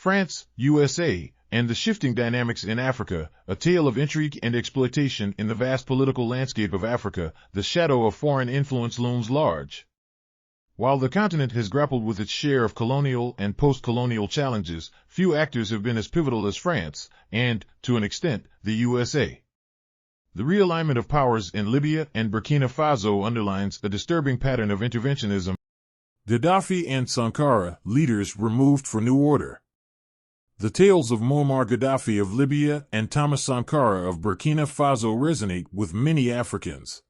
France, USA, and the shifting dynamics in Africa, a tale of intrigue and exploitation in the vast political landscape of Africa. The shadow of foreign influence looms large. While the continent has grappled with its share of colonial and post-colonial challenges, few actors have been as pivotal as France, and, to an extent, the USA. The realignment of powers in Libya and Burkina Faso underlines a disturbing pattern of interventionism. Gaddafi and Sankara, leaders removed for new order. The tales of Muammar Gaddafi of Libya and Thomas Sankara of Burkina Faso resonate with many Africans.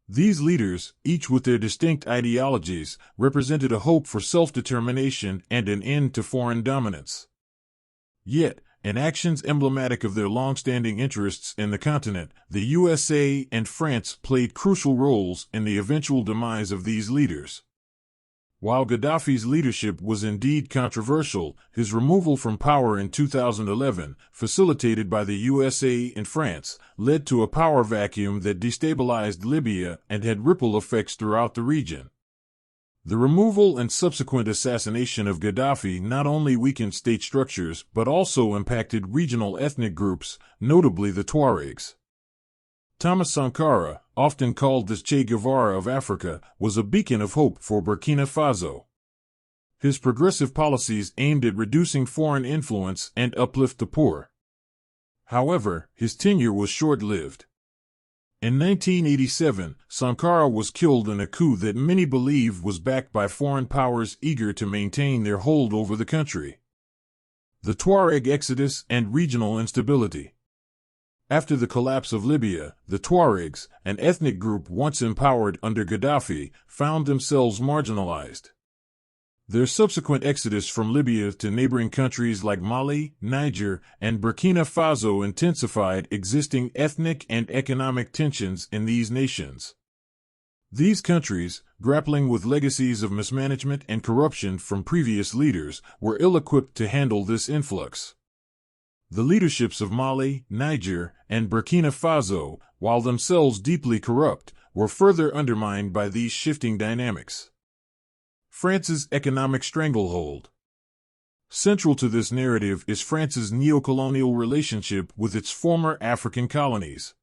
These leaders, each with their distinct ideologies, represented a hope for self-determination and an end to foreign dominance. Yet, in actions emblematic of their long-standing interests in the continent, the USA and France played crucial roles in the eventual demise of these leaders. While Gaddafi's leadership was indeed controversial, his removal from power in 2011, facilitated by the USA and France, led to a power vacuum that destabilized Libya and had ripple effects throughout the region. The removal and subsequent assassination of Gaddafi not only weakened state structures but also impacted regional ethnic groups, notably the Tuaregs. Thomas Sankara, often called the Che Guevara of Africa, was a beacon of hope for Burkina Faso. His progressive policies aimed at reducing foreign influence and uplift the poor. However, his tenure was short-lived. In 1987, Sankara was killed in a coup that many believe was backed by foreign powers eager to maintain their hold over the country. The Tuareg exodus and regional instability. After the collapse of Libya, the Tuaregs, an ethnic group once empowered under Gaddafi, found themselves marginalized. Their subsequent exodus from Libya to neighboring countries like Mali, Niger, and Burkina Faso intensified existing ethnic and economic tensions in these nations. These countries, grappling with legacies of mismanagement and corruption from previous leaders, were ill-equipped to handle this influx. The leaderships of Mali, Niger, and Burkina Faso, while themselves deeply corrupt, were further undermined by these shifting dynamics. France's economic stranglehold. Central to this narrative is France's neocolonial relationship with its former African colonies.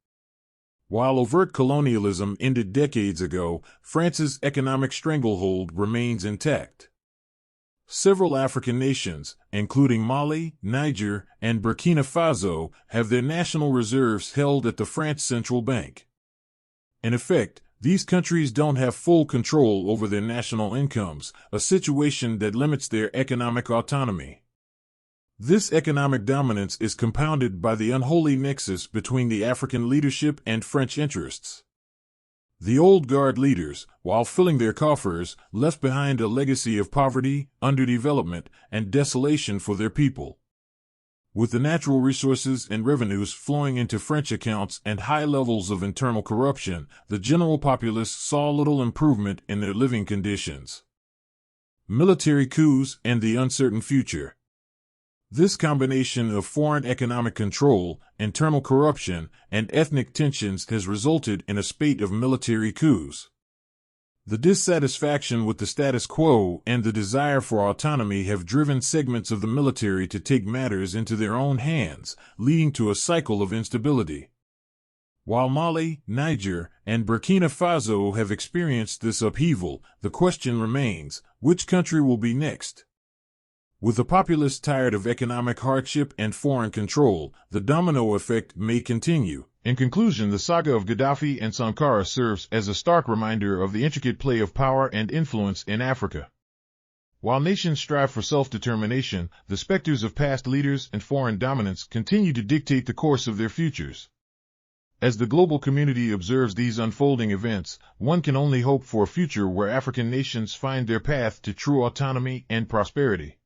While overt colonialism ended decades ago, France's economic stranglehold remains intact. Several African nations, including Mali, Niger, and Burkina Faso, have their national reserves held at the France Central Bank. In effect, these countries don't have full control over their national incomes, a situation that limits their economic autonomy. This economic dominance is compounded by the unholy nexus between the African leadership and French interests. The old guard leaders, while filling their coffers, left behind a legacy of poverty, underdevelopment, and desolation for their people. With the natural resources and revenues flowing into French accounts and high levels of internal corruption, the general populace saw little improvement in their living conditions. Military coups and the uncertain future. This combination of foreign economic control, internal corruption, and ethnic tensions has resulted in a spate of military coups. The dissatisfaction with the status quo and the desire for autonomy have driven segments of the military to take matters into their own hands, leading to a cycle of instability. While Mali, Niger, and Burkina Faso have experienced this upheaval, the question remains, which country will be next? With the populace tired of economic hardship and foreign control, the domino effect may continue. In conclusion, the saga of Gaddafi and Sankara serves as a stark reminder of the intricate play of power and influence in Africa. While nations strive for self-determination, the specters of past leaders and foreign dominance continue to dictate the course of their futures. As the global community observes these unfolding events, one can only hope for a future where African nations find their path to true autonomy and prosperity.